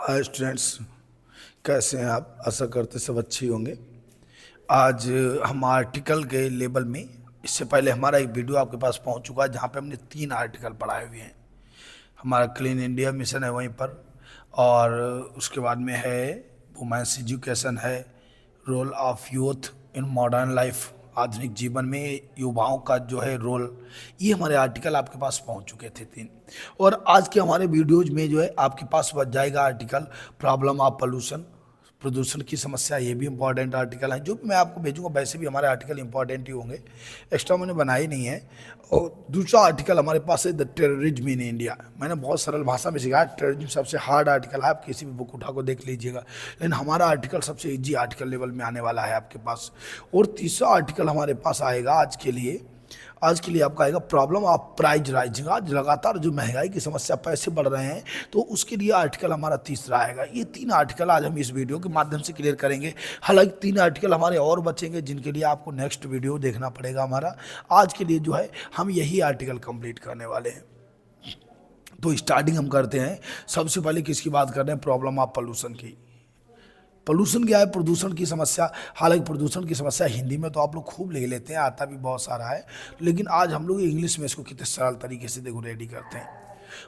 Hi students, कैसे हैं आप? आशा करते सब अच्छी होंगे। आज हम आर्टिकल के लेवल में, इससे पहले हमारा एक वीडियो आपके पास पहुंच चुका है जहां पे हमने 3 आर्टिकल पढ़ाए हुए हैं। हमारा क्लीन इंडिया मिशन है वहीं पर, और उसके बाद में है वुमेन्स एजुकेशन है, role of youth in modern life, आधुनिक जीवन में युवाओं का जो है रोल। ये हमारे आर्टिकल आपके पास पहुंच चुके थे 3। और आज के हमारे वीडियोज में जो है आपके पास बच जाएगा आर्टिकल प्रॉब्लम ऑफ पोल्यूशन, प्रदूषण की समस्या। ये भी इंपॉर्टेंट आर्टिकल है, जो भी मैं आपको भेजूंगा वैसे भी हमारे आर्टिकल इंपॉर्टेंट ही होंगे, एक्स्ट्रा मैंने बनाए नहीं है। और दूसरा आर्टिकल हमारे पास है द टेररिज्म इन इंडिया। मैंने बहुत सरल भाषा में सिखाया, टेररिज्म सबसे हार्ड आर्टिकल है, आप किसी भी बुक उठा को देख लीजिएगा, लेकिन हमारा आर्टिकल सबसे ईजी आर्टिकल लेवल में आने वाला है आपके पास। और तीसरा आर्टिकल हमारे पास आएगा आज के लिए आपका आएगा प्रॉब्लम ऑफ प्राइस राइजिंग। आज लगातार जो महंगाई की समस्या, पैसे बढ़ रहे हैं, तो उसके लिए आर्टिकल हमारा तीसरा आएगा। ये 3 आर्टिकल आज हम इस वीडियो के माध्यम से क्लियर करेंगे। हालांकि 3 आर्टिकल हमारे और बचेंगे जिनके लिए आपको नेक्स्ट वीडियो देखना पड़ेगा हमारा। आज के लिए जो है हम यही आर्टिकल कंप्लीट करने वाले हैं। तो स्टार्टिंग हम करते हैं। सबसे पहले किसकी बात कर रहे हैं? प्रॉब्लम ऑफ पोल्यूशन की। पोल्यूशन क्या है? प्रदूषण की समस्या। हालांकि प्रदूषण की समस्या हिंदी में तो आप लोग खूब लिख लेते हैं, आता भी बहुत सारा है, लेकिन आज हम लोग इंग्लिश में इसको कितने सरल तरीके से देखो रेडी करते हैं।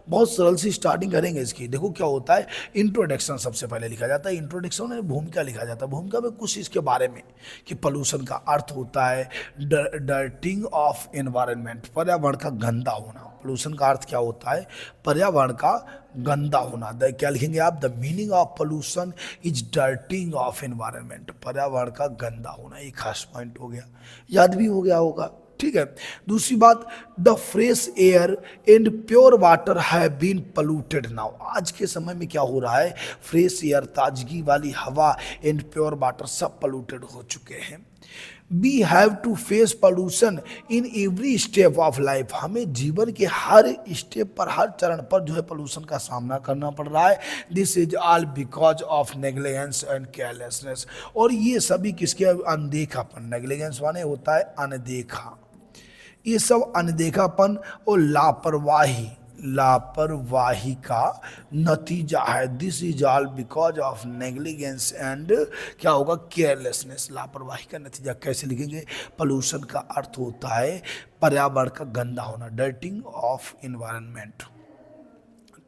बहुत सरल सी स्टार्टिंग करेंगे इसकी। देखो क्या होता है, इंट्रोडक्शन सबसे पहले लिखा जाता है। इंट्रोडक्शन में भूमिका लिखा जाता है। भूमिका में कुछ इसके बारे में कि पोल्यूशन का अर्थ होता है डर्टिंग ऑफ एनवायरनमेंट, पर्यावरण का गंदा होना। पोल्यूशन का अर्थ क्या होता है? पर्यावरण का गंदा होना। क्या लिखेंगे आप? The meaning of pollution is dirtying of environment, पर्यावरण का गंदा होना। एक खास पॉइंट हो गया, याद भी हो गया होगा, ठीक है। दूसरी बात, the fresh air and pure water have been polluted now. आज के समय में क्या हो रहा है? फ्रेश एयर, ताजगी वाली हवा, एंड प्योर वाटर सब पोल्यूटेड हो चुके हैं। We have to face pollution in every step of life. हमें जीवन के हर स्टेप पर, हर चरण पर जो है पोल्यूशन का सामना करना पड़ रहा है। This is all because of negligence and carelessness. और ये सभी किसके? अनदेखापन। नेग्लिजेंस माने होता है अनदेखा। ये सब अनदेखापन और लापरवाही का नतीजा है। This is all because of negligence and क्या होगा? केयरलेसनेस। लापरवाही का नतीजा कैसे लिखेंगे? पोल्यूशन का अर्थ होता है पर्यावरण का गंदा होना, dirting of environment.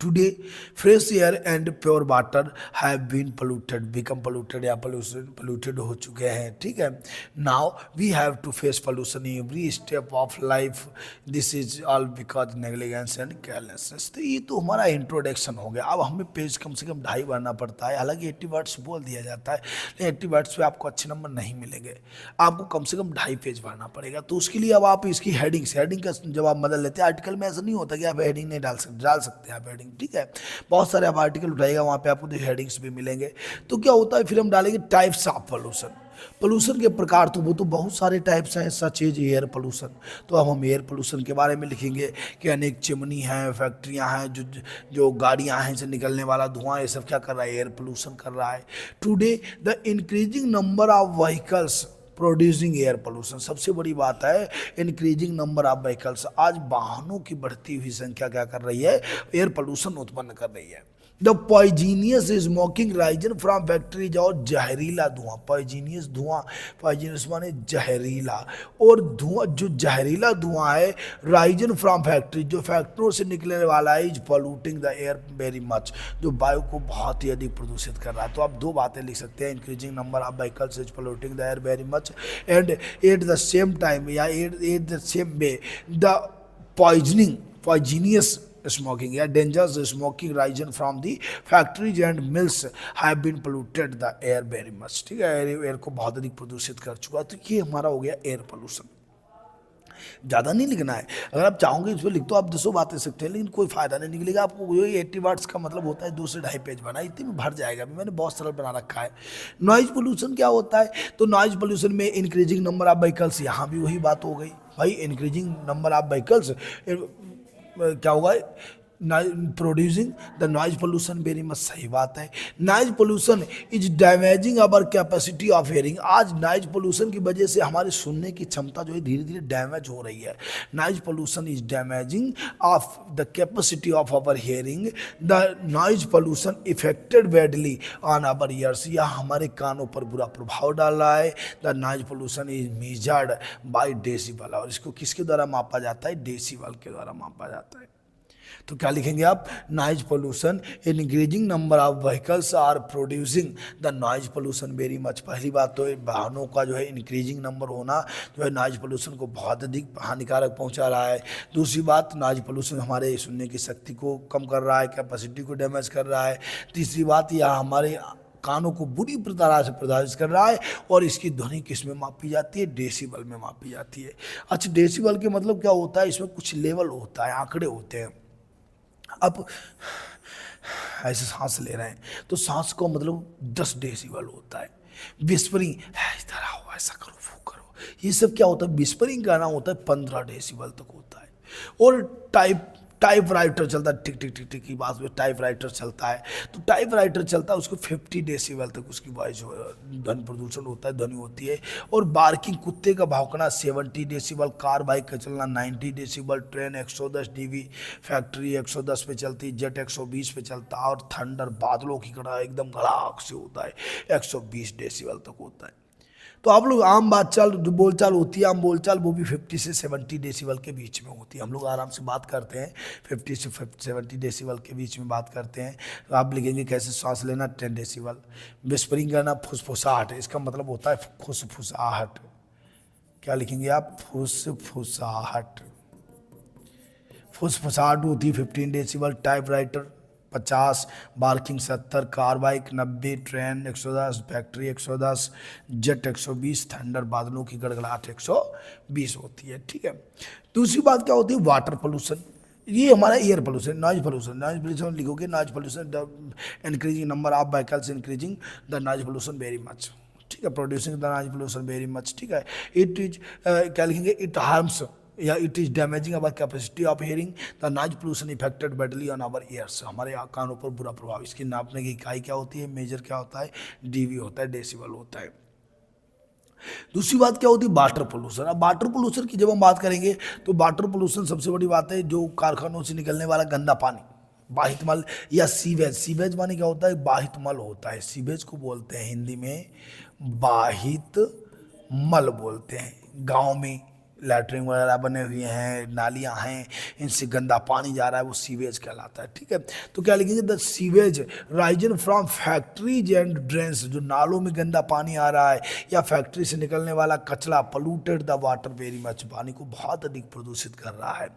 Today fresh air and pure water have been polluted, become polluted या पोल्यूटेड हो चुके हैं, ठीक है। Now we have to face pollution in every step of life. This is all because negligence and carelessness. तो ये तो हमारा इंट्रोडक्शन हो गया। अब हमें पेज कम से कम 2.5 भरना पड़ता है। हालांकि 80 वर्ड्स बोल दिया जाता है, लेकिन 80 वर्ड्स पे आपको अच्छे नंबर नहीं मिलेंगे। आपको कम से कम 2.5 पेज भरना पड़ेगा। तो उसके लिए अब आप इसकी हेडिंग का जब आप बदल लेते हैं, आर्टिकल में ऐसा नहीं होता कि आप हेडिंग नहीं डाल सकते आप हेडिंग, ठीक है। बहुत सारे आप आर्टिकल उठाएगा, वहां पे आपको हेडिंग्स भी मिलेंगे। तो क्या होता है, फिर हम डालेंगे टाइप्स ऑफ पोल्यूशन। पोल्यूशन के प्रकार तो वो तो बहुत सारे टाइप्स हैं, सच एज एयर पोल्यूशन। तो अब हम एयर पोल्यूशन के बारे में लिखेंगे कि अनेक चिमनी हैं, फैक्ट्रियां हैं, जो गाड़ियां हैं, से निकलने वाला धुआं, ये सब क्या कर रहा है? एयर पोल्यूशन कर रहा है। Today the increasing number of vehicles producing air pollution. सबसे बड़ी बात है इंक्रीजिंग नंबर ऑफ व्हीकल्स। आज वाहनों की बढ़ती हुई संख्या क्या कर रही है? एयर पोल्यूशन उत्पन्न कर रही है। The poisonous smoking risen from factories, और जहरीला धुआं। पॉइजीनियस धुआं, पॉइजीनियस माने जहरीला, और धुआं, जो जहरीला धुआं है राइजन फ्रॉम फैक्ट्री, जो फैक्ट्रियों से निकलने वाला है, is polluting the air very much, जो वायु को बहुत ही अधिक प्रदूषित कर रहा है। तो आप 2 बातें लिख सकते हैं, increasing number of vehicles is polluting the air very much, and at the same time या at the same way the poisonous smoking या dangerous smoking rising from the factories and mills have been polluted the air very much, ठीक है। Air को बहुत अधिक प्रदूषित कर चुका। तो ये हमारा हो गया एयर पोल्यूशन। ज़्यादा नहीं लिखना है, अगर आप चाहोगे इस पर लिख तो आप 200 बातें सकते हैं, लेकिन कोई फायदा नहीं निकलेगा आपको। ये 80 वर्ड्स का मतलब होता है 2 से 2.5 पेज बना, इतने में भर जाएगा। अभी मैंने बहुत सरल बना रखा है। नॉइज पोल्यूशन क्या होता है? तो नॉइज पोल्यूशन में इंक्रीजिंग नंबर ऑफ व्हीकल्स, यहाँ भी वही बात हो गई भाई। इंक्रीजिंग नंबर ऑफ व्हीकल्स क्या होगा? Producing the noise pollution very much, सही बात है। Noise pollution is damaging our capacity of hearing, आज नॉइज पोल्यूशन की वजह से हमारे सुनने की क्षमता जो है धीरे धीरे डैमेज हो रही है। Noise pollution is damaging of the capacity of our hearing, the noise pollution affected badly on our ears, यह हमारे कानों पर बुरा प्रभाव डाल रहा है। The noise pollution is measured by decibel, और इसको किसके द्वारा मापा जाता है? डेसिबल के द्वारा मापा जाता है। तो क्या लिखेंगे आप? Noise pollution, increasing number of vehicles are producing the noise pollution very much. पहली बात तो वाहनों का जो है इंक्रीजिंग नंबर होना जो है नॉइज पोल्यूशन को बहुत अधिक हानिकारक पहुंचा रहा है। दूसरी बात, नॉइज पोल्यूशन हमारे सुनने की शक्ति को कम कर रहा है, कैपेसिटी को डैमेज कर रहा है। तीसरी बात, यह हमारे कानों को बुरी तरह से प्रभावित कर रहा है, और इसकी ध्वनि किस में मापी जाती है? डेसिबल में मापी जाती है। अच्छा, डेसिबल के मतलब क्या होता है? इसमें कुछ लेवल होता है, आंकड़े होते हैं। अब ऐसे सांस ले रहे हैं तो सांस को मतलब 10 डेसिबल होता है। विस्परिंग, इधर आओ, ऐसा करो, वो करो, ये सब क्या होता है? विस्परिंग गाना होता है 15 डेसिबल तक होता है। और टाइप राइटर चलता है, टिक टिक टिक टिक की बात में टाइप राइटर चलता है, तो टाइप राइटर चलता है उसको 50 डेसिबल तक उसकी वॉइस ध्वनि प्रदूषण होता है, ध्वनि होती है। और बार्किंग, कुत्ते का भौंकना 70 डेसिबल, कार बाइक का चलना 90 डेसिबल, ट्रेन 110 डीबी, फैक्ट्री 110 पे चलती, जेट 120 पे चलता, और थंडर, बादलों की कड़ा एकदम गड़ाक से होता है 120 डेसिबल तक होता है। तो आप लोग आम बातचाल जो बोलचाल होती है, आम बोलचाल, वो भी 50 से 70 डेसिबल के बीच में होती है। हम लोग आराम से बात करते हैं 50 से 70 डेसिबल के बीच में बात करते हैं। तो आप लिखेंगे कैसे? सांस लेना 10 डेसिबल, विस्परिंग करना फुसफुसाहट, इसका मतलब होता है फुसफुसाहट। क्या लिखेंगे आप? फुसफुसाहट। फुसफुसाहट होती है 15 decibel, type writer 50, barking 70, car bike 90, train 110, factory 110, jet 120, thunder, बादलों की गड़गड़ाहट 120 होती है। ठीक है। दूसरी बात क्या होती है? वाटर पोल्यूशन, ये हमारा air pollution. Noise pollution, noise pollution लिखोगे, noise pollution increasing number of vehicles increasing the noise pollution very much. ठीक है, producing the noise pollution very much. ठीक है। इट इज क्या लिखेंगे? इट हार्म्स या it is damaging our capacity of hearing, the noise pollution affected badly on our ears, हमारे कानों पर बुरा प्रभाव। इसकी नापने की इकाई क्या होती है? मेजर क्या होता है? डीवी होता है, डेसिबल होता है। दूसरी बात क्या होती है? Water pollution. अब वाटर पोल्यूशन की जब हम बात करेंगे तो वाटर पोल्यूशन सबसे बड़ी बात है जो कारखानों से निकलने वाला गंदा पानी, बाहित मल या सीवेज। सीवेज माने क्या होता है? बाहित मल होता है। सीवेज को बोलते हैं हिंदी में बाहित मल बोलते हैं। गाँव में लैटरिन वगैरह बने हुए हैं, नालियाँ हैं, इनसे गंदा पानी जा रहा है, वो सीवेज कहलाता है। ठीक है। तो क्या लिखेंगे? The sewage Ryzen from factories and drains, जो नालों में गंदा पानी आ रहा है या फैक्ट्री से निकलने वाला कचरा, polluted the water very much, पानी को बहुत अधिक प्रदूषित कर रहा है।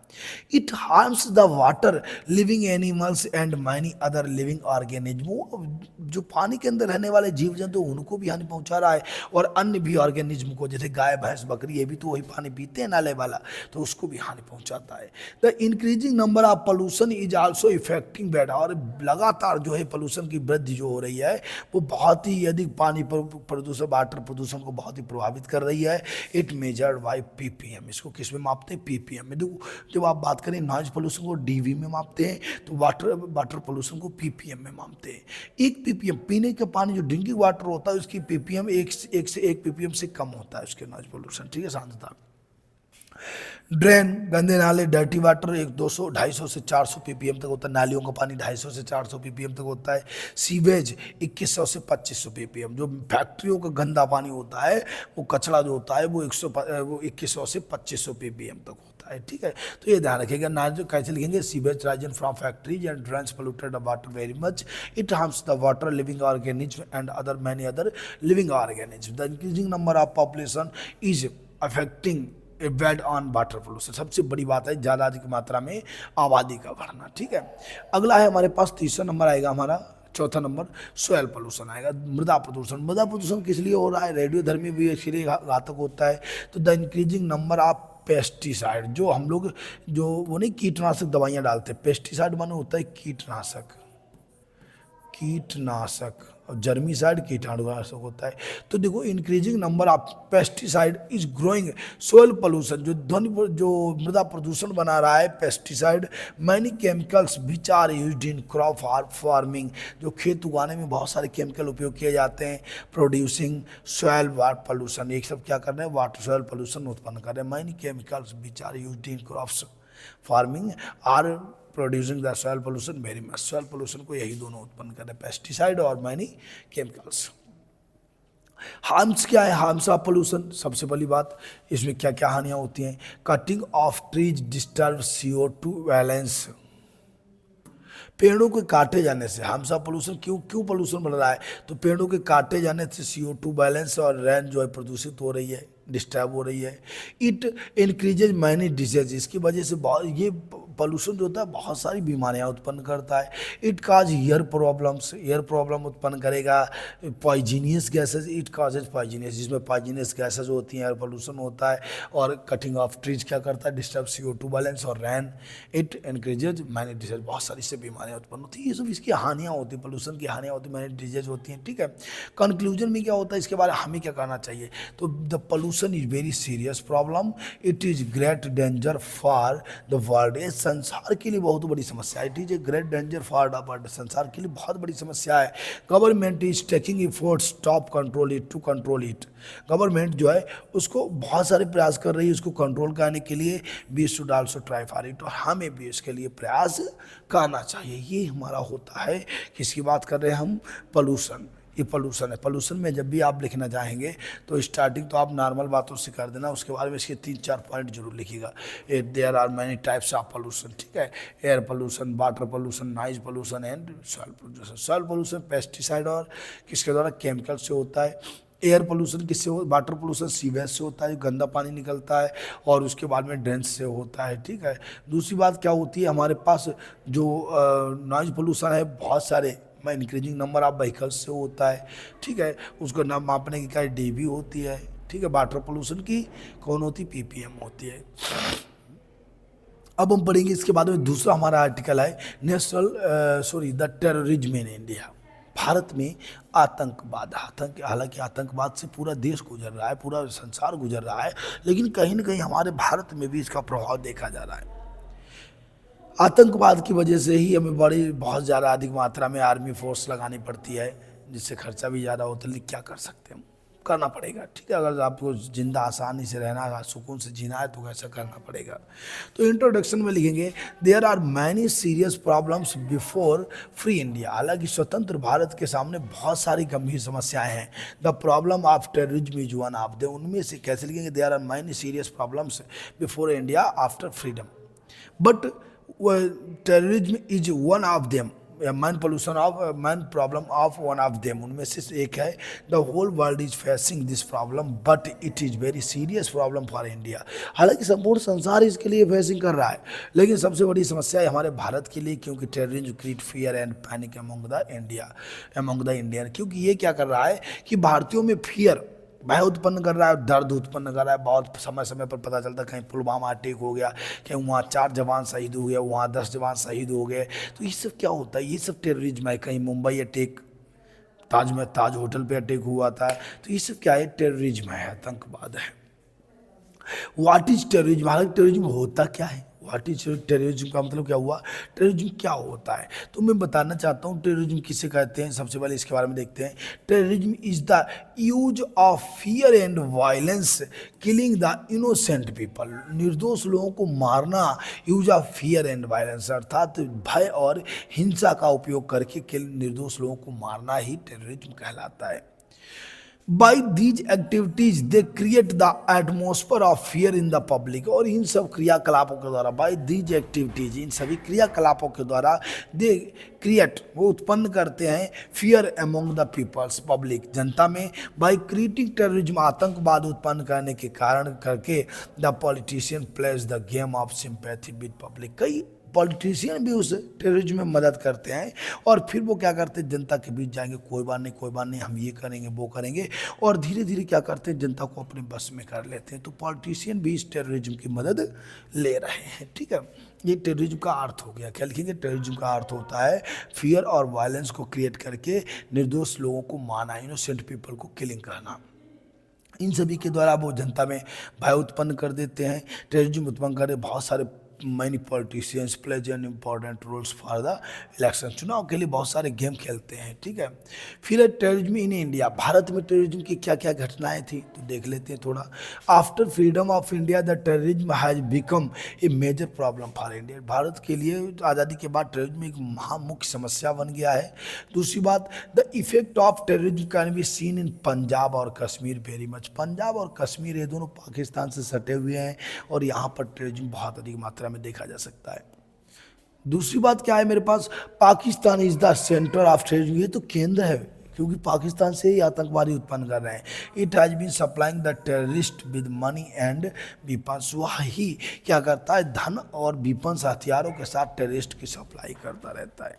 It harms the water living animals and many other living organism, जो पानी के अंदर रहने वाले जीव जंतु उनको भी हानि पहुंचा रहा है, और अन्य भी ऑर्गेनिज्म को, जैसे गाय भैंस बकरी, ये भी तो वही पानी पीते हैं नाले वाला, तो उसको भी हानि पहुंचाता है। The increasing number of pollution is also affecting bad, और लगातार जो है पोल्यूशन की वृद्धि जो हो रही है वो बहुत ही अधिक पानी प्रदूषण, वाटर प्रदूषण को बहुत ही प्रभावित कर रही है। इट मेजर्ड बाय पीपीएम, इसको किस में मापते हैं? पीपीएम में। देखो, जब आप बात करें नॉइज पोल्यूशन को डीवी में मापते हैं, तो वाटर पोल्यूशन को पीपीएम में मापते हैं। एक पीपीएम, पीने का पानी जो ड्रिंकिंग वाटर होता है उसकी पीपीएम एक से एक पीपीएम से कम होता है उसके नॉइज पोल्यूशन। ठीक है, सांद्रता। ड्रेन, गंदे नाले, डर्टी वाटर 200 250 से 400 पीपीएम तक होता है। नालियों का पानी 250 से 400 पीपीएम तक होता है। सीवेज 2100 से 2500 पीपीएम। जो फैक्ट्रियों का गंदा पानी होता है, वो कचरा जो होता है वो 2100 से 2500 पीपीएम तक होता है। ठीक है। तो ये ध्यान रखिएगा। ना जो कैसे लिखेंगे? Sewage Ryzen from factories and drains polluted the water very much, it harms the water living organism and other many other living organism. The increasing number of population is affecting a bad on water pollution. सबसे बड़ी बात है ज़्यादा अधिक मात्रा में आबादी का बढ़ना। ठीक है। अगला है हमारे पास तीसरा नंबर आएगा हमारा, चौथा नंबर सॉइल पोल्यूशन आएगा, मृदा प्रदूषण। मृदा प्रदूषण किस लिए हो रहा है? रेडियोधर्मी भी इसलिए घातक होता है। तो the increasing number of pesticide, जो हम लोग जो वो नहीं कीटनाशक दवाइयाँ डालते हैं, पेस्टिसाइड माने होता है कीटनाशक। कीटनाशक और जर्मीसाइड कीटाणुनाशक होता है। तो देखो increasing number of pesticide is growing soil pollution, जो मृदा प्रदूषण बना रहा है pesticide, many chemicals which are used in crop farming, जो खेत उगाने में बहुत सारे केमिकल उपयोग किए जाते हैं, प्रोड्यूसिंग सॉयल वाटर पोल्यूशन, ये सब क्या कर रहे हैं, वाटर सॉयल पोल्यूशन उत्पन्न कर रहे हैं। Many chemicals which are used in crops farming are producing the soil pollution very much, soil pollution को यही दोनों उत्पन्न कर रहे हैं, पेस्टिसाइड और मैनी केमिकल्स। हार्म्स क्या है, हार्म्स ऑफ पोल्यूशन, सबसे पहली बात इसमें क्या क्या हानियां होती हैं। Cutting of trees disturb CO2 balance, पेड़ों के काटे जाने से हार्म्स ऑफ पोल्यूशन, क्यों पोल्यूशन बढ़ रहा है, तो पेड़ों के काटे जाने से CO2 बैलेंस और रेन जो है प्रदूषित हो रही है, डिस्टर्ब हो रही है। इट इंक्रीजेज मैनी डिजीज, इसकी वजह से ये पोल्यूशन जो होता है बहुत सारी बीमारियां उत्पन्न करता है। इट काज ईयर प्रॉब्लम उत्पन्न करेगा। Poisonous gases, it causes poisonous, जिसमें पॉइजनियस गैसेज होती हैं, एयर पोल्यूशन होता है। और कटिंग ऑफ ट्रीज क्या करता है, डिस्टर्ब CO2 बैलेंस और रैन, इट इंक्रीजेज मैनी डिजीज, बहुत सारी से बीमारियां उत्पन्न होती हैं। ये सब इसकी हानियाँ होती हैं, पोल्यूशन की हानियाँ होती हैं, मैनी डिजीज होती हैं, ठीक है। कंक्लूजन में क्या होता है, इसके बारे में हमें क्या करना चाहिए, तो the pollution is very serious problem, it is great danger for the world, संसार के लिए बहुत बड़ी समस्या है। It is a great danger for the world, संसार के लिए बहुत बड़ी समस्या है। Government is taking efforts top control it, to control it, government जो है उसको बहुत सारे प्रयास कर रही है उसको कंट्रोल करने के लिए। We should also try for it, और हमें भी इसके लिए प्रयास करना चाहिए। ये हमारा होता है, किसकी बात कर रहे हैं हम, पोल्यूशन, ये पोल्यूशन है। पोल्यूशन में जब भी आप लिखना चाहेंगे तो स्टार्टिंग तो आप नॉर्मल बातों से कर देना, उसके बाद में इसके 3-4 पॉइंट जरूर लिखिएगा। There are many types of pollution, ठीक है, air pollution, water pollution, noise pollution and soil pollution. Soil pollution pesticide और किसके द्वारा, केमिकल से होता है। एयर पोल्यूशन किससे हो, वाटर पोल्यूशन सीवेज से होता है, गंदा पानी निकलता है, और उसके बाद में ड्रेन से होता है, ठीक है। दूसरी बात क्या होती है, हमारे पास जो नॉइज पोल्यूशन है बहुत सारे इंक्रीजिंग नंबर ऑफ व्हीकल्स से होता है, ठीक है, उसको नाम मापने की क्या DB होती है, ठीक है। वाटर पोल्यूशन की कौन होती, PPM होती है। अब हम पढ़ेंगे इसके बाद में दूसरा हमारा आर्टिकल है the terrorism in India, Bharat में आतंकवाद। हालांकि आतंकवाद से पूरा देश गुजर रहा है, पूरा संसार गुजर रहा है, लेकिन कहीं ना कहीं हमारे भारत में भी इसका प्रभाव देखा जा रहा है। आतंकवाद की वजह से ही हमें बहुत ज़्यादा अधिक मात्रा में आर्मी फोर्स लगानी पड़ती है, जिससे खर्चा भी ज़्यादा होता है, लेकिन क्या कर सकते हैं, हम करना पड़ेगा, ठीक है। अगर आपको जिंदा आसानी से रहना है, सुकून से जीना है, तो ऐसा करना पड़ेगा। तो इंट्रोडक्शन में लिखेंगे, there are many serious problems before free India, हालांकि स्वतंत्र भारत के सामने बहुत सारी गंभीर समस्याएं हैं। The problem of terrorism is one of them, उनमें से कैसे लिखेंगे, there are many serious problems before India after freedom, but terrorism is one of them, main problem of one of them, उनमें से एक है। The whole world is facing this problem but it is very serious problem for India, हालांकि संपूर्ण संसार इसके लिए facing कर रहा है, लेकिन सबसे बड़ी समस्या है हमारे भारत के लिए, क्योंकि terrorism create fear and panic among the Indian, क्योंकि ये क्या कर रहा है कि भारतीयों में फियर, भय उत्पन्न कर रहा है, दर्द उत्पन्न कर रहा है। बहुत समय समय पर पता चलता है कहीं पुलवामा अटैक हो गया, कहीं वहाँ 4 जवान शहीद हो गए, वहाँ 10 जवान शहीद हो गए, तो ये सब क्या होता है, ये सब टेररिज्म है। कहीं मुंबई अटैक, ताज होटल पे अटैक हुआ था, तो ये सब क्या है, टेररिज्म है, आतंकवाद है। व्हाट इज टेररिज्म, हालांकि टेररिज्म होता क्या है, व्हाट इज टेररिज्म का मतलब क्या हुआ, टेररिज्म क्या होता है, तो मैं बताना चाहता हूँ टेररिज्म किसे कहते हैं। सबसे पहले इसके बारे में देखते हैं। Terrorism is the use of fear and violence killing the innocent people, निर्दोष लोगों को मारना, use of fear and violence, अर्थात भय और हिंसा का उपयोग करके निर्दोष लोगों को मारना ही टेररिज्म कहलाता है। By these activities they create the atmosphere of fear in the public, और इन सब क्रियाकलापों के द्वारा, by these activities, इन सभी क्रियाकलापों के द्वारा they create, वो उत्पन्न करते हैं fear among the peoples, public, जनता में। by creating terrorism, आतंकवाद उत्पन्न करने के कारण करके the politician plays the game of sympathy with public, कई पॉलिटिशियन भी उस टेररिज्म में मदद करते हैं और फिर वो क्या करते हैं, जनता के बीच जाएंगे, कोई बात नहीं कोई बात नहीं, हम ये करेंगे वो करेंगे, और धीरे धीरे क्या करते हैं, जनता को अपने बस में कर लेते हैं। तो पॉलिटिशियन भी इस टेररिज्म की मदद ले रहे हैं। ठीक है, ये टेररिज्म का अर्थ हो गया। क्या लिखेंगे, टेररिज्म का अर्थ होता है फियर और वायलेंस को क्रिएट करके निर्दोष लोगों को मारना, इनोसेंट पीपल को किलिंग करना। इन सभी के द्वारा वो जनता में भय उत्पन्न कर देते हैं, टेररिज्म उत्पन्न कर बहुत सारे many politicians plays an important roles for the election. चुनाव के लिए बहुत सारे गेम खेलते हैं। ठीक है, फिर टेररिज्म इन इंडिया, भारत में टेररिज्म की क्या क्या घटनाएं थी तो देख लेते हैं थोड़ा। After freedom of India the terrorism has become a major problem for India. भारत के लिए आज़ादी के बाद टेररिज्म एक महामुख्य समस्या बन गया है। दूसरी बात, the effect of terrorism can be seen in Punjab और कश्मीर वेरी मच। पंजाब और कश्मीर ये दोनों पाकिस्तान से सटे हुए हैं और यहाँ पर टेररिज्म बहुत अधिक मात्रा में देखा जा सकता है। दूसरी बात क्या है मेरे पास, Pakistan is the centre of terrorism, ये तो केंद्र है क्योंकि पाकिस्तान से ही आतंकवादी उत्पन्न कर रहे हैं। It has been supplying the terrorist with money and weapons, वही क्या करता है, धन और वीपन्स हथियारों के साथ टेररिस्ट की सप्लाई करता रहता है।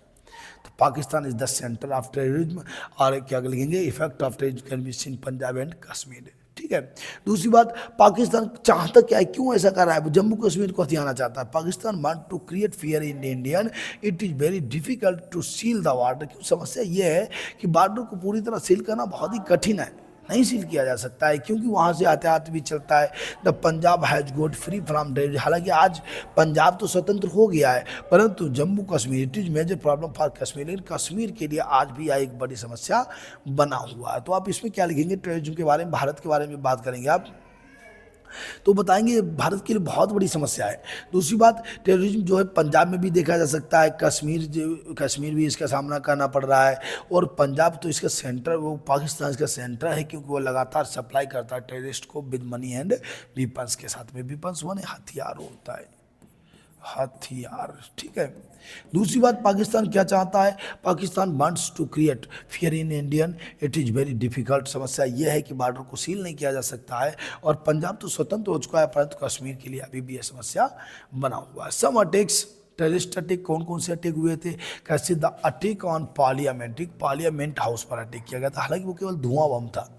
तो Pakistan is the centre of terrorism. और क्या लिखेंगे, effect of terrorism can be seen Punjab and Kashmir. ठीक है, दूसरी बात, पाकिस्तान चाहता क्या है, क्यों ऐसा कर रहा है, वो जम्मू कश्मीर को हथियाना चाहता है। Pakistan want to create fear in Indian, it is very difficult to seal the border. क्यों, समस्या ये है कि बॉर्डर को पूरी तरह सील करना बहुत ही कठिन है, नहीं सील किया जा सकता है क्योंकि वहाँ से यातायात भी चलता है। The Punjab has got free from terrorism, हालांकि आज पंजाब तो स्वतंत्र हो गया है परंतु Jammu Kashmir it is major problem for Kashmir, लेकिन कश्मीर के लिए आज भी यह एक बड़ी समस्या बना हुआ है। तो आप इसमें क्या लिखेंगे, टेररिज्म के बारे में, भारत के बारे में बात करेंगे आप तो बताएंगे भारत के लिए बहुत बड़ी समस्या है। दूसरी बात, टेररिज्म जो है पंजाब में भी देखा जा सकता है, कश्मीर भी इसका सामना करना पड़ रहा है और पंजाब तो इसका सेंटर, वो पाकिस्तान इसका सेंटर है क्योंकि वो लगातार सप्लाई करता है टेररिस्ट को विद मनी एंड वीपन्स के साथ में। वीपन्स माने हथियार होता है, हथियार। ठीक है, दूसरी बात, पाकिस्तान क्या चाहता है, Pakistan wants to create fear in Indian, it is very difficult. समस्या यह है कि बॉर्डर को सील नहीं किया जा सकता है और पंजाब तो स्वतंत्र हो चुका है परंतु कश्मीर के लिए अभी भी यह समस्या बना हुआ है। सम अटैक्स, टेररिस्ट अटैक कौन कौन से अटैक हुए थे, कैसे, the attack on parliament house पर अटैक किया गया था, हालांकि वो केवल धुआं बम था।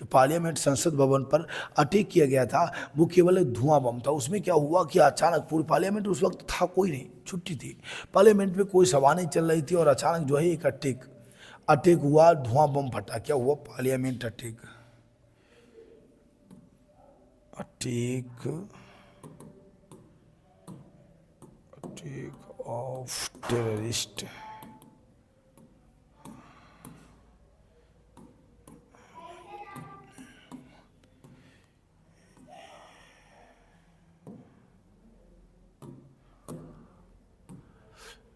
जो पार्लियामेंट संसद भवन पर अटैक किया गया था वो केवल एक धुआं बम था। उसमें क्या हुआ कि अचानक पूरी पार्लियामेंट उस वक्त था कोई नहीं, छुट्टी थी, पार्लियामेंट में कोई सभा नहीं चल रही थी और अचानक जो है एक अटैक हुआ, धुआं बम फटा। क्या हुआ, पार्लियामेंट अटैक ऑफ टेररिस्ट।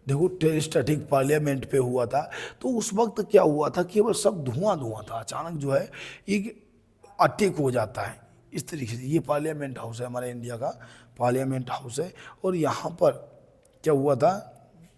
देखो, टेररिस्ट अटैक पार्लियामेंट पे हुआ था तो उस वक्त क्या हुआ था, केवल सब धुआं था, अचानक जो है एक अटैक हो जाता है इस तरीके से। ये पार्लियामेंट हाउस है, हमारे इंडिया का पार्लियामेंट हाउस है और यहाँ पर क्या हुआ था,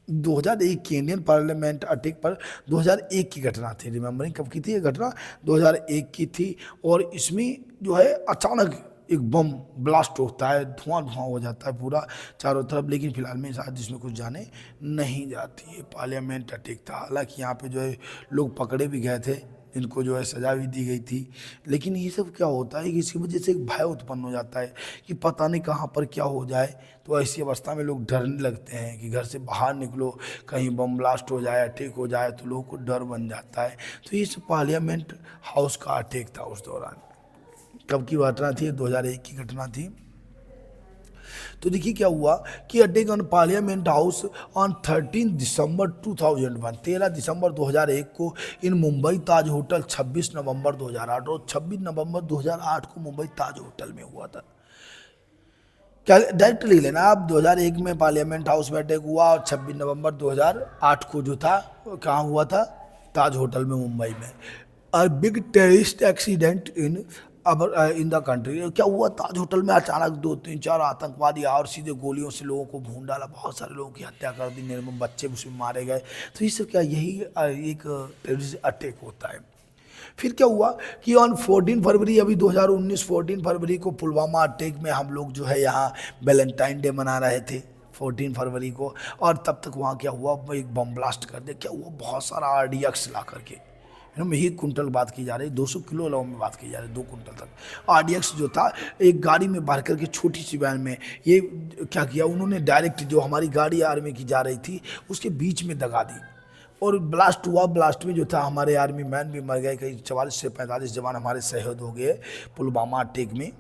2001 की इंडियन पार्लियामेंट अटैक पर 2001 की घटना थी। रिमेंबरिंग कब की थी ये घटना, 2001 की थी और इसमें जो है अचानक एक बम ब्लास्ट होता है, धुआं हो जाता है पूरा चारों तरफ, लेकिन फिलहाल में शायद इसमें कुछ जाने नहीं जाती है। पार्लियामेंट अटैक था, हालांकि यहाँ पे जो है लोग पकड़े भी गए थे जिनको जो है सजा भी दी गई थी, लेकिन ये सब क्या होता है कि इसकी वजह से एक भय उत्पन्न हो जाता है कि पता नहीं कहाँ पर क्या हो जाए। तो ऐसी अवस्था में लोग डरने लगते हैं कि घर से बाहर निकलो, कहीं बम ब्लास्ट हो जाए, अटैक हो जाए, तो लोगों को डर बन जाता है। तो ये सब पार्लियामेंट हाउस का अटैक था उस दौरान। कब की घटना थी, 2001 की घटना थी। तो देखिए क्या हुआ कि attack on parliament house on 13 दिसंबर 2001, 13 दिसंबर 2001 को इन मुंबई ताज होटल, 26 नवंबर 2008 और 26 नवंबर 2008 को मुंबई ताज होटल में हुआ था। क्या डायरेक्ट ले लेना आप, 2001 में पार्लियामेंट हाउस में अटैक हुआ और 26 नवंबर 2008 को जो था कहाँ हुआ था, ताज होटल में मुंबई में। A big terrorist accident in the country. क्या हुआ, ताज होटल में अचानक 2-3-4 आतंकवादी आए और सीधे गोलियों से लोगों को भून डाला, बहुत सारे लोगों की हत्या कर दी, निर्मम बच्चे उसमें मारे गए। तो ये सब क्या, यही एक टेररिस्ट अटैक होता है। फिर क्या हुआ कि ऑन 14 फरवरी, अभी 2019 14 फरवरी को पुलवामा अटैक में हम लोग जो है यहाँ वैलेंटाइन डे मना रहे थे। 14 फरवरी को। और तब तक वहाँ क्या हुआ, एक बम ब्लास्ट कर दिया। क्या हुआ, बहुत सारा RDX ला करके, 1 कुंटल बात की जा रही है, 200 किलो अलाव में बात की जा रही है, 2 कुंटल तक RDX जो था एक गाड़ी में भर करके, छोटी सी वैन में। ये क्या किया उन्होंने, डायरेक्ट जो हमारी गाड़ी आर्मी की जा रही थी उसके बीच में दगा दी और ब्लास्ट हुआ। ब्लास्ट में जो था हमारे आर्मी मैन भी मर गए, कहीं 44 से 45 जवान हमारे शहीद हो गए पुलवामा अटैक में।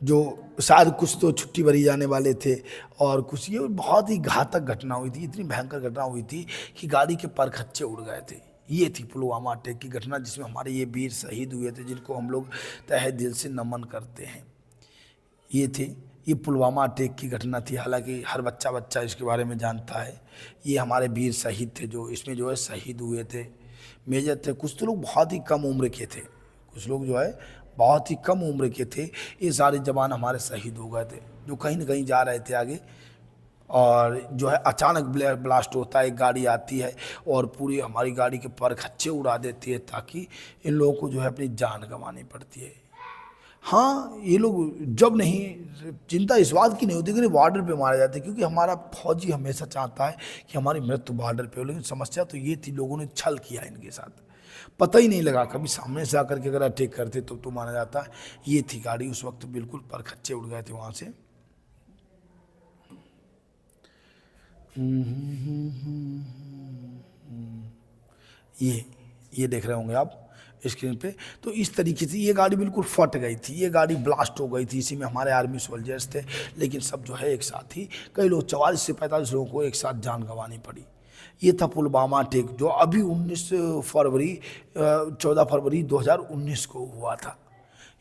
जो शायद कुछ तो छुट्टी भरी जाने वाले थे और कुछ, ये बहुत ही घातक घटना हुई थी, इतनी भयंकर घटना हुई थी कि गाड़ी के परखच्चे उड़ गए थे। ये थी पुलवामा अटैक की घटना, जिसमें हमारे ये वीर शहीद हुए थे, जिनको हम लोग तहे दिल से नमन करते हैं। ये पुलवामा अटैक की घटना थी। हालांकि हर बच्चा इसके बारे में जानता है। ये हमारे वीर शहीद थे जो इसमें जो है शहीद हुए थे, मेजर थे। कुछ तो लोग बहुत ही कम उम्र के थे, कुछ लोग जो है बहुत ही कम उम्र के थे। ये सारे जवान हमारे शहीद हो गए थे, जो कहीं ना कहीं जा रहे थे आगे। और जो है अचानक ब्लास्ट होता है, एक गाड़ी आती है और पूरी हमारी गाड़ी के परखच्चे उड़ा देती है, ताकि इन लोगों को जो है अपनी जान गंवानी पड़ती है। हाँ, ये लोग जब नहीं, चिंता इस बात की नहीं होती कि बॉर्डर पे मारे जाते, क्योंकि हमारा फौजी हमेशा चाहता है कि हमारी मृत्यु बॉर्डर पे हो। लेकिन समस्या तो ये थी, लोगों ने छल किया इनके साथ, पता ही नहीं लगा। कभी सामने से आकर के अगर अटैक करते तो माना जाता है। ये थी गाड़ी, उस वक्त बिल्कुल परखच्चे उड़ गए थे वहाँ से। ये देख रहे होंगे आप स्क्रीन पे। तो इस तरीके से ये गाड़ी बिल्कुल फट गई थी, ये गाड़ी ब्लास्ट हो गई थी। इसी में हमारे आर्मी सोल्जर्स थे, लेकिन सब जो है एक साथ ही, कई लोग 44 से 45 लोगों को एक साथ जान गंवानी पड़ी। ये था पुलवामा अटैक, जो अभी 14 फरवरी 2019 को हुआ था।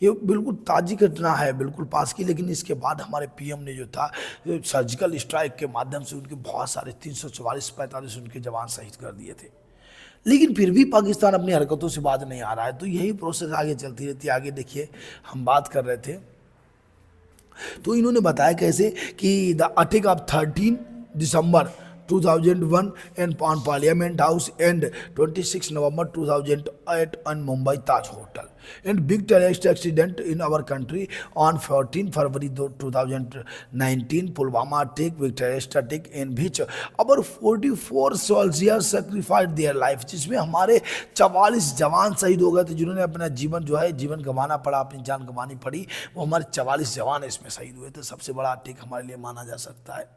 ये बिल्कुल ताज़ी घटना है, बिल्कुल पास की। लेकिन इसके बाद हमारे PM ने जो था, सर्जिकल स्ट्राइक के माध्यम से उनके बहुत सारे 344-45 उनके जवान शहीद कर दिए थे। लेकिन फिर भी पाकिस्तान अपनी हरकतों से बाज नहीं आ रहा है। तो यही प्रोसेस आगे चलती रहती है। आगे देखिए, हम बात कर रहे थे तो इन्होंने बताया कैसे कि the attack of 13 December 2001 and on Parliament House and 26 November 2008 on Mumbai Taj Hotel and big terrorist accident in our country on 14 February 2019 Pulwama attack, big terrorist attack in which our 44 soldiers sacrificed their life, जिसमें हमारे 44 जवान शहीद हो गए थे, जिन्होंने अपना जीवन जो है जीवन गंवाना पड़ा, अपनी जान गंवानी पड़ी। वो हमारे 44 जवान इसमें शहीद हुए थे। सबसे बड़ा अटैक हमारे लिए माना जा सकता है।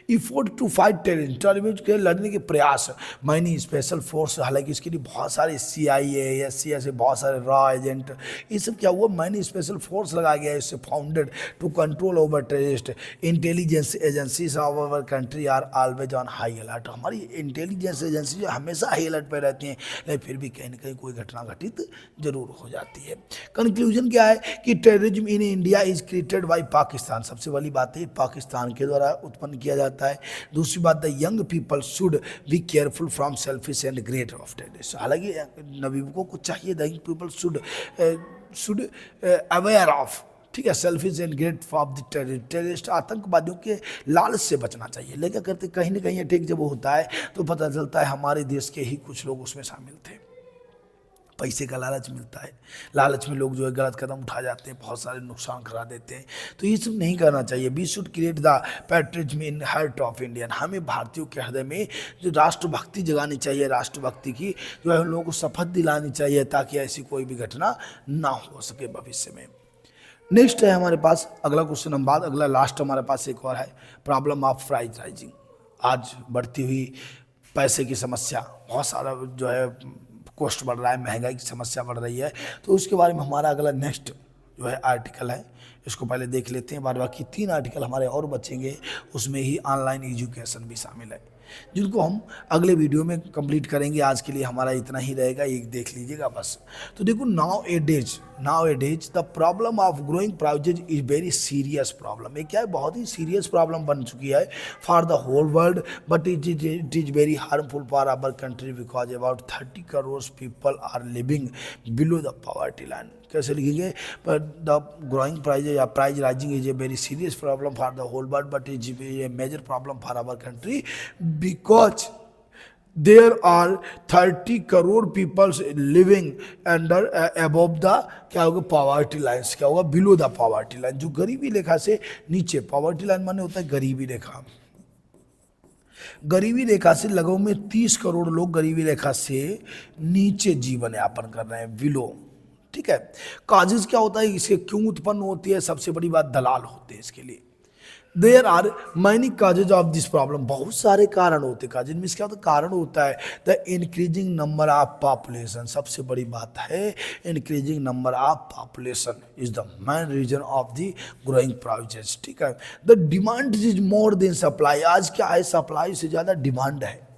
इफोर्ट टू फाइट टेररिज्म के लड़ने के प्रयास, मैंने स्पेशल फोर्स, हालांकि इसके लिए बहुत सारे CIA SC ऐसे बहुत सारे रॉ एजेंट, ये सब क्या हुआ, मैंने स्पेशल फोर्स लगाया गया है। इससे founded to control over terrorist intelligence agencies of our country are always on high alert. हमारी इंटेलिजेंस एजेंसी जो हमेशा हाई अलर्ट पर रहती हैं, लेकिन फिर भी कहीं ना कहीं कोई घटना घटित जरूर हो जाती है। कंक्लूजन क्या है कि terrorism in India is created by Pakistan. सबसे बड़ी बात है, पाकिस्तान के द्वारा उत्पन्न किया जाता है। दूसरी बात, the young people should be careful from selfish and great of terrorist. हालांकि नवयुवकों को चाहिए, the young people should aware of, ठीक है, selfish and great of the terrorist. आतंकवादियों के लालच से बचना चाहिए। लेकिन करते कहीं ना कहीं अटैक जब होता है तो पता चलता है हमारे देश के ही कुछ लोग उसमें शामिल थे। पैसे का लालच मिलता है, लालच में लोग जो है गलत कदम उठा जाते हैं, बहुत सारे नुकसान करा देते हैं। तो ये सब नहीं करना चाहिए। We should create the patriotism in heart of Indian. हमें भारतीयों के हृदय में जो राष्ट्रभक्ति जगानी चाहिए, राष्ट्रभक्ति की जो है उन लोगों को शपथ दिलानी चाहिए, ताकि ऐसी कोई भी घटना ना हो सके भविष्य में। नेक्स्ट है हमारे पास अगला क्वेश्चन, हम बात अगला लास्ट हमारे पास एक और है, प्रॉब्लम ऑफ प्राइस राइजिंग। आज बढ़ती हुई पैसे की समस्या, बहुत सारा जो है कॉस्ट बढ़ रहा है, महंगाई की समस्या बढ़ रही है। तो उसके बारे में हमारा अगला नेक्स्ट जो है आर्टिकल है, इसको पहले देख लेते हैं। बाद बाकी 3 आर्टिकल हमारे और बचेंगे, उसमें ही ऑनलाइन एजुकेशन भी शामिल है, जिनको हम अगले वीडियो में कंप्लीट करेंगे। आज के लिए हमारा इतना ही रहेगा, एक देख लीजिएगा बस। तो देखो, nowadays the problem of growing prices is very serious problem. ये क्या है, बहुत ही सीरियस प्रॉब्लम बन चुकी है for the whole world, but it is very harmful for our country because about 30 crore people are living below the poverty line. कैसे लिखेंगे, the growing price या price rising is a very serious problem for the whole world, but is a major problem for our country because there are 30 crore peoples living under above the क्या होगा poverty lines, क्या होगा below the poverty line, जो गरीबी रेखा से नीचे, poverty line माने होता है गरीबी रेखा, गरीबी रेखा से लगभग में 30 करोड़ लोग गरीबी रेखा से नीचे जीवन यापन कर रहे हैं, बिलो। ठीक है, काजेज क्या होता है, इसे क्यों उत्पन्न होती है, सबसे बड़ी बात दलाल होते हैं इसके लिए। There are many causes of this problem, बहुत सारे कारण होते हैं काजेज में, क्या होता है कारण होता है the increasing number of population, सबसे बड़ी बात है increasing number of population is the main reason of the growing prices. ठीक है, the demand is more than supply, आज क्या है सप्लाई से ज़्यादा डिमांड है,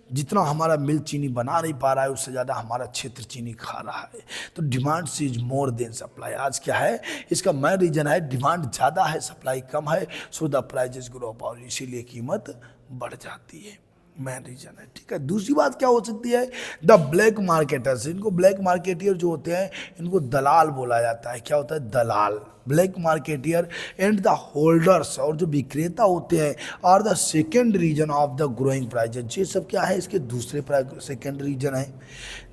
जितना हमारा मिल चीनी बना नहीं पा रहा है उससे ज़्यादा हमारा क्षेत्र चीनी खा रहा है, तो डिमांड से इज मोर देन सप्लाई, आज क्या है इसका मेन रीजन है डिमांड ज़्यादा है सप्लाई कम है, so the prices grow up, और इसीलिए कीमत बढ़ जाती है, मेन रीजन है। ठीक है, दूसरी बात क्या हो सकती है, द ब्लैक मार्केटर्स, इनको ब्लैक मार्केटियर जो होते हैं इनको दलाल बोला जाता है, क्या होता है दलाल, black marketeer and the holders, और जो विक्रेता होते हैं are the second reason of the growing prices, ये सब क्या है इसके दूसरे सेकेंड रीजन है।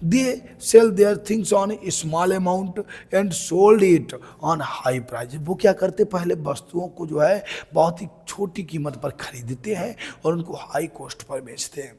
They sell their things on small amount and sold it on high price, वो क्या करते पहले वस्तुओं को जो है बहुत ही छोटी कीमत पर खरीदते हैं और उनको हाई कॉस्ट पर बेचते हैं।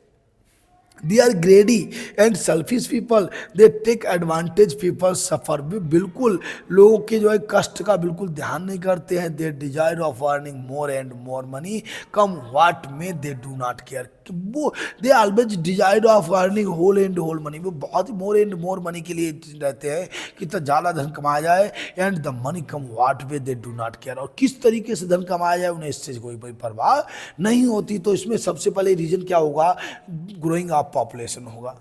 They are greedy and selfish people, they take advantage people suffer, भी बिल्कुल लोगों के जो है कष्ट का बिल्कुल ध्यान नहीं करते हैं। They desire of earning more and more money come what may they do not care, वो they always desire of earning whole and whole money, वो बहुत ही मोर एंड मोर मनी के लिए रहते हैं कि तो ज़्यादा धन कमाया जाए, and the money come what way they do not care, और किस तरीके से धन कमाया जाए उन्हें इससे कोई परवाह नहीं होती। तो इसमें सबसे पहले रीजन क्या होगा, ग्रोइंग ऑफ पॉपुलेशन होगा।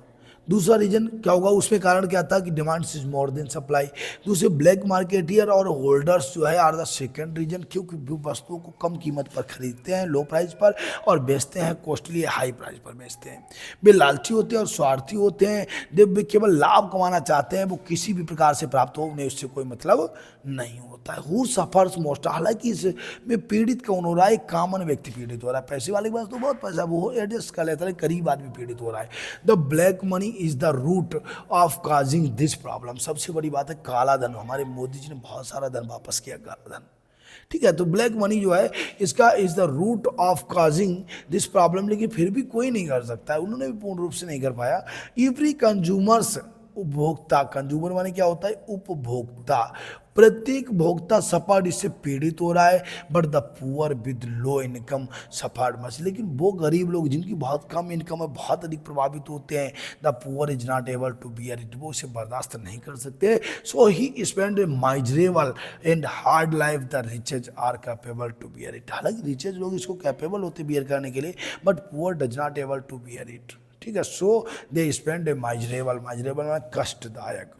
दूसरा रीजन क्या होगा, उसमें कारण क्या था कि demand is more than supply. दूसरे ब्लैक मार्केटियर और होल्डर्स जो है आर द सेकेंड रीजन, क्योंकि वस्तुओं को कम कीमत पर खरीदते हैं लो प्राइस पर और बेचते हैं कॉस्टली हाई प्राइस पर बेचते हैं। वे लालची होते हैं और स्वार्थी होते हैं, वे केवल लाभ कमाना चाहते हैं, वो किसी भी प्रकार से प्राप्त हो उन्हें उससे कोई मतलब नहीं होता है। हु सफर्स मोस्ट, हालांकि इसमें पीड़ित कौन हो रहा है, एक कॉमन व्यक्ति पीड़ित हो रहा है, पैसे वाले के पास तो बहुत पैसा वो एडजस्ट कर लेता है, गरीब आदमी पीड़ित हो रहा है। The black money is the root of causing this problem, सबसे बड़ी बात है काला धन, हमारे मोदी जी ने बहुत सारा धन वापस किया काला धन। ठीक है, तो ब्लैक मनी जो है इसका is the root of causing this problem, लेकिन फिर भी कोई नहीं कर सकता है, उन्होंने भी पूर्ण रूप से नहीं कर पाया। एवरी कंज्यूमर्स, उपभोक्ता, कंज्यूमर माने क्या होता है उपभोक्ता, प्रत्येक भोक्ता सफर्ड, इससे पीड़ित हो रहा है। But the poor with low income suffered much, लेकिन वो गरीब लोग जिनकी बहुत कम इनकम है बहुत अधिक प्रभावित होते हैं। The poor is not able to bear it, वो इसे बर्दाश्त नहीं कर सकते। So he spend a miserable and hard life, the riches are capable to bear it, हालांकि रिचेज लोग इसको कैपेबल होते बियर करने के लिए, but poor does not able to bear it. ठीक है, so they spend a miserable, miserable में कष्टदायक,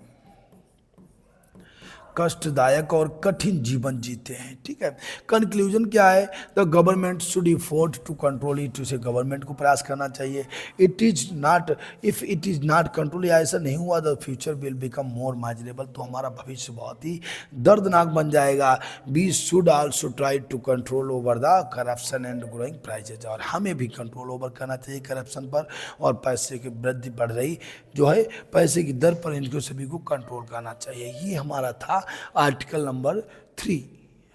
कष्टदायक और कठिन जीवन जीते हैं। ठीक है, कंक्लूजन क्या है, the government should effort to control it, उसे गवर्नमेंट को प्रयास करना चाहिए। It is not, if it is not control, ऐसा नहीं हुआ the future will become more miserable, तो हमारा भविष्य बहुत ही दर्दनाक बन जाएगा। We should also try to control over the corruption and growing prices, और हमें भी कंट्रोल ओवर करना चाहिए करप्शन पर, और पैसे की वृद्धि बढ़ रही जो है पैसे की दर पर इनको सभी को कंट्रोल करना चाहिए। ये हमारा था आर्टिकल नंबर 3।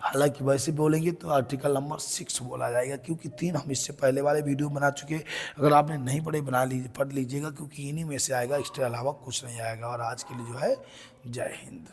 हालांकि वैसे बोलेंगे तो आर्टिकल नंबर 6 बोला जाएगा, क्योंकि 3 हम इससे पहले वाले वीडियो बना चुके। अगर आपने नहीं पढ़े पढ़ लीजिएगा, क्योंकि इन्हीं में से आएगा, इसके अलावा कुछ नहीं आएगा। और आज के लिए जो है जय हिंद।